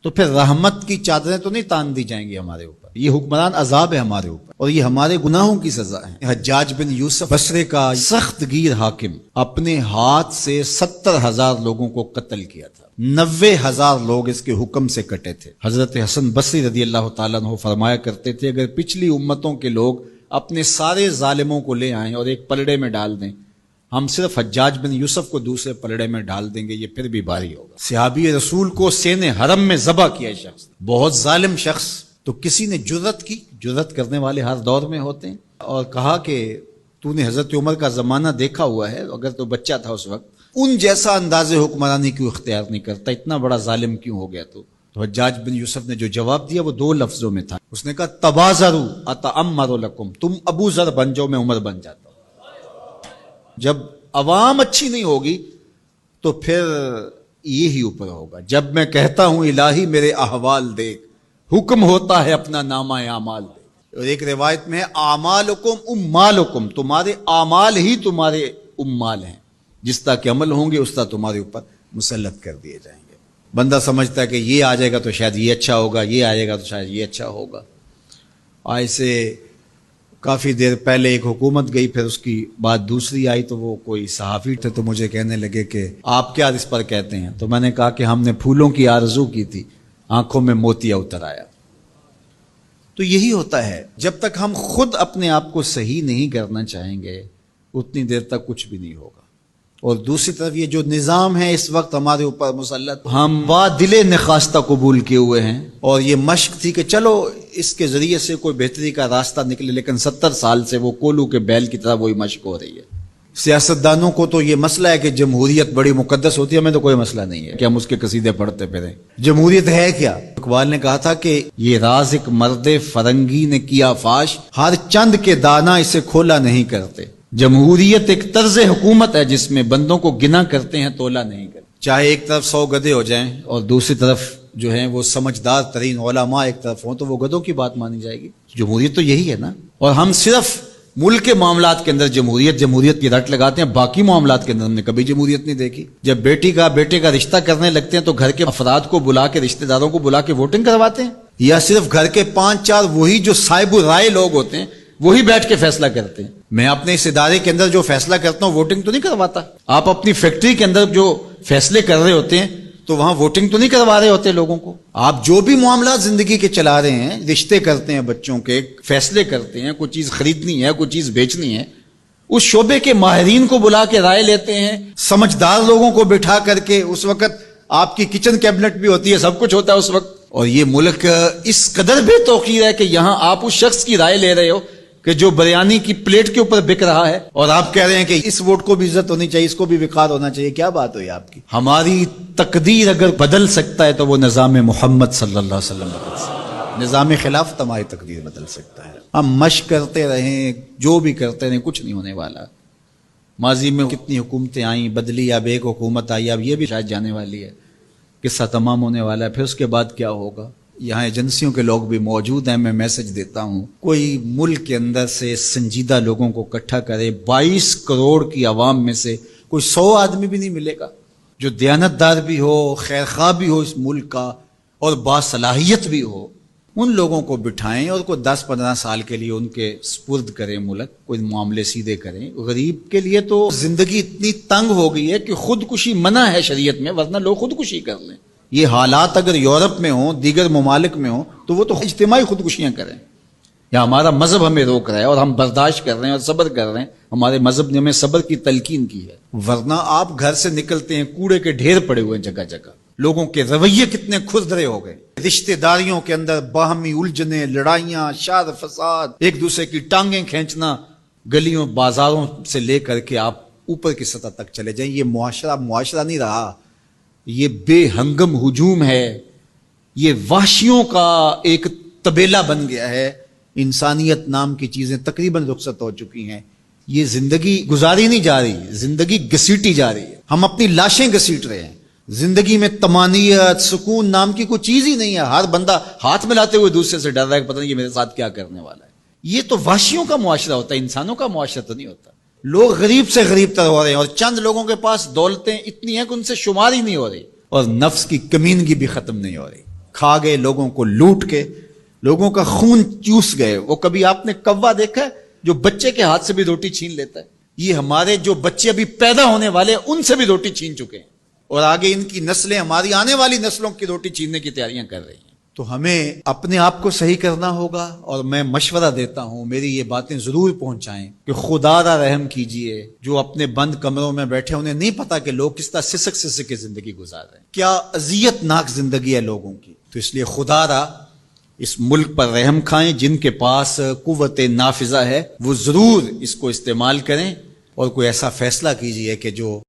تو پھر رحمت کی چادریں تو نہیں تان دی جائیں گی ہمارے اوپر، یہ حکمران عذاب ہے ہمارے اوپر، اور یہ ہمارے گناہوں کی سزا ہے۔ حجاج بن یوسف بصرے کا سخت گیر حاکم اپنے ہاتھ سے 70,000 لوگوں کو قتل کیا تھا، 90,000 لوگ اس کے حکم سے کٹے تھے۔ حضرت حسن بصری رضی اللہ تعالیٰ عنہ فرمایا کرتے تھے اگر پچھلی امتوں کے لوگ اپنے سارے ظالموں کو لے آئیں اور ایک پلڑے میں ڈال دیں، ہم صرف حجاج بن یوسف کو دوسرے پلڑے میں ڈال دیں گے، یہ پھر بھی بھاری ہوگا۔ صحابی رسول کو سین حرم میں ذبح کیا شخص، بہت ظالم شخص، تو کسی نے جرت کی، جرت کرنے والے ہر دور میں ہوتے ہیں، اور کہا کہ تو نے حضرت عمر کا زمانہ دیکھا ہوا ہے، اگر تو بچہ تھا اس وقت، ان جیسا انداز حکمرانی کیوں اختیار نہیں کرتا، اتنا بڑا ظالم کیوں ہو گیا تو حجاج بن یوسف نے جو جواب دیا وہ 2 لفظوں میں تھا، اس نے کہا تبازروا اتعمر لکم، تم ابو ذر بن جاؤ میں عمر بن جاتا ہوں۔ جب عوام اچھی نہیں ہوگی تو پھر یہی اوپر ہوگا، جب میں کہتا ہوں الہی میرے احوال دیکھ، حکم ہوتا ہے اپنا نامہ اعمال دیکھ۔ اور ایک روایت میں ہے اعمالکم امالکم، تمہارے اعمال ہی تمہارے امال ہیں، جس طرح کے عمل ہوں گے اس طرح تمہارے اوپر مسلط کر دیے جائیں گے۔ بندہ سمجھتا ہے کہ یہ آ جائے گا تو شاید یہ اچھا ہوگا، یہ آئے گا تو شاید یہ اچھا ہوگا۔ ایسے کافی دیر پہلے ایک حکومت گئی، پھر اس کی بعد دوسری آئی، تو وہ کوئی صحافی تھے تو مجھے کہنے لگے کہ آپ کیا اس پر کہتے ہیں، تو میں نے کہا کہ ہم نے پھولوں کی آرزو کی تھی، آنکھوں میں موتیا اتر آیا۔ تو یہی ہوتا ہے، جب تک ہم خود اپنے آپ کو صحیح نہیں کرنا چاہیں گے اتنی دیر تک کچھ بھی نہیں ہوگا۔ اور دوسری طرف یہ جو نظام ہے اس وقت ہمارے اوپر مسلط، ہم وا دل نخواستہ قبول کیے ہوئے ہیں، اور یہ مشق تھی کہ چلو اس کے ذریعے سے کوئی بہتری کا راستہ نکلے، لیکن 70 سال سے وہ کولو کے بیل کی طرح وہی مشق ہو رہی ہے۔ سیاستدانوں کو تو یہ مسئلہ ہے کہ جمہوریت بڑی مقدس ہوتی ہے، ہمیں تو کوئی مسئلہ نہیں ہے کہ ہم اس کے قصیدے پڑھتے پھریں۔ جمہوریت ہے کیا؟ اقبال نے کہا تھا کہ یہ راز ایک مرد فرنگی نے کیا فاش، ہر چند کے دانا اسے کھولا نہیں کرتے۔ جمہوریت ایک طرز حکومت ہے جس میں بندوں کو گنا کرتے ہیں، تولا نہیں کرتے۔ چاہے ایک طرف 100 گدھے ہو جائیں اور دوسری طرف جو ہیں وہ سمجھدار ترین علماء ایک طرف ہوں، تو وہ گدھوں کی بات مانی جائے گی۔ جمہوریت تو یہی ہے نا۔ اور ہم صرف ملک کے معاملات کے اندر جمہوریت کی رٹ لگاتے ہیں، باقی معاملات کے اندر ہم نے کبھی جمہوریت نہیں دیکھی۔ جب بیٹے کا رشتہ کرنے لگتے ہیں تو گھر کے افراد کو بلا کے، رشتہ داروں کو بلا کے ووٹنگ کرواتے ہیں، یا صرف گھر کے 5-4 وہی جو صاحب رائے لوگ ہوتے ہیں وہی بیٹھ کے فیصلہ کرتے ہیں۔ میں اپنے اس ادارے کے اندر جو فیصلہ کرتا ہوں ووٹنگ تو نہیں کرواتا۔ آپ اپنی فیکٹری کے اندر جو فیصلے کر رہے ہوتے ہیں تو وہاں ووٹنگ تو نہیں کروا رہے ہوتے لوگوں کو۔ آپ جو بھی معاملات زندگی کے چلا رہے ہیں، رشتے کرتے ہیں بچوں کے، فیصلے کرتے ہیں، کوئی چیز خریدنی ہے، کوئی چیز بیچنی ہے، اس شعبے کے ماہرین کو بلا کے رائے لیتے ہیں، سمجھدار لوگوں کو بٹھا کر کے۔ اس وقت آپ کی کچن کیبنٹ بھی ہوتی ہے، سب کچھ ہوتا ہے اس وقت۔ اور یہ ملک اس قدر بے توقیر ہے کہ یہاں آپ اس شخص کی رائے لے رہے ہو کہ جو بریانی کی پلیٹ کے اوپر بک رہا ہے، اور آپ کہہ رہے ہیں کہ اس ووٹ کو بھی عزت ہونی چاہیے، اس کو بھی وقار ہونا چاہیے۔ کیا بات ہوئی آپ کی؟ ہماری تقدیر اگر بدل سکتا ہے تو وہ نظام محمد صلی اللہ علیہ وسلم بدل سکتا ہے، نظام خلافت ہماری تقدیر بدل سکتا ہے۔ ہم مشق کرتے رہیں، جو بھی کرتے رہیں، کچھ نہیں ہونے والا۔ ماضی میں کتنی حکومتیں آئیں، بدلی، اب ایک حکومت آئی، اب یہ بھی شاید جانے والی ہے، قصہ تمام ہونے والا ہے۔ پھر اس کے بعد کیا ہوگا؟ یہاں ایجنسیوں کے لوگ بھی موجود ہیں، میں میسج دیتا ہوں، کوئی ملک کے اندر سے سنجیدہ لوگوں کو اکٹھا کرے۔ 22 کروڑ کی عوام میں سے کوئی 100 آدمی بھی نہیں ملے گا جو دیانتدار بھی ہو، خیر خواہ بھی ہو اس ملک کا، اور باصلاحیت بھی ہو۔ ان لوگوں کو بٹھائیں اور کوئی 10-15 سال کے لیے ان کے سپرد کریں ملک، کوئی معاملے سیدھے کریں۔ غریب کے لیے تو زندگی اتنی تنگ ہو گئی ہے کہ خودکشی منع ہے شریعت میں، ورنہ لوگ خودکشی کر لیں۔ یہ حالات اگر یورپ میں ہوں، دیگر ممالک میں ہوں، تو وہ تو اجتماعی خودکشیاں کریں۔ یا ہمارا مذہب ہمیں روک رہا ہے اور ہم برداشت کر رہے ہیں اور صبر کر رہے ہیں، ہمارے مذہب نے ہمیں صبر کی تلقین کی ہے۔ ورنہ آپ گھر سے نکلتے ہیں، کوڑے کے ڈھیر پڑے ہوئے ہیں جگہ جگہ، لوگوں کے رویے کتنے کھردرے ہو گئے، رشتہ داریوں کے اندر باہمی الجھنیں، لڑائیاں، شر فساد، ایک دوسرے کی ٹانگیں کھینچنا، گلیوں بازاروں سے لے کر کے آپ اوپر کی سطح تک چلے جائیں۔ یہ معاشرہ نہیں رہا، یہ بے ہنگم ہجوم ہے، یہ وحشیوں کا ایک طبیلہ بن گیا ہے۔ انسانیت نام کی چیزیں تقریباً رخصت ہو چکی ہیں۔ یہ زندگی گزاری نہیں جا رہی، زندگی گھسیٹی جا رہی ہے۔ ہم اپنی لاشیں گھسیٹ رہے ہیں۔ زندگی میں طمانینت، سکون نام کی کوئی چیز ہی نہیں ہے۔ ہر بندہ ہاتھ ملاتے ہوئے دوسرے سے ڈر رہا ہے کہ پتہ نہیں یہ میرے ساتھ کیا کرنے والا ہے۔ یہ تو وحشیوں کا معاشرہ ہوتا ہے، انسانوں کا معاشرہ تو نہیں ہوتا۔ لوگ غریب سے غریب تر ہو رہے ہیں، اور چند لوگوں کے پاس دولتیں اتنی ہیں کہ ان سے شمار ہی نہیں ہو رہی، اور نفس کی کمینگی بھی ختم نہیں ہو رہی۔ کھا گئے لوگوں کو لوٹ کے, لوگوں کا خون چوس گئے. وہ کبھی آپ نے کوا دیکھا ہے جو بچے کے ہاتھ سے بھی روٹی چھین لیتا ہے؟ یہ ہمارے جو بچے ابھی پیدا ہونے والے ان سے بھی روٹی چھین چکے ہیں, اور آگے ان کی نسلیں ہماری آنے والی نسلوں کی روٹی چھیننے کی تیاریاں کر رہی ہیں. تو ہمیں اپنے آپ کو صحیح کرنا ہوگا, اور میں مشورہ دیتا ہوں میری یہ باتیں ضرور پہنچائیں کہ خدا را رحم کیجئے. جو اپنے بند کمروں میں بیٹھے, انہیں نہیں پتا کہ لوگ کس طرح سسک سسک کے زندگی گزار رہے ہیں, کیا اذیت ناک زندگی ہے لوگوں کی. تو اس لیے خدا را اس ملک پر رحم کھائیں. جن کے پاس قوت نافذہ ہے وہ ضرور اس کو استعمال کریں, اور کوئی ایسا فیصلہ کیجئے کہ جو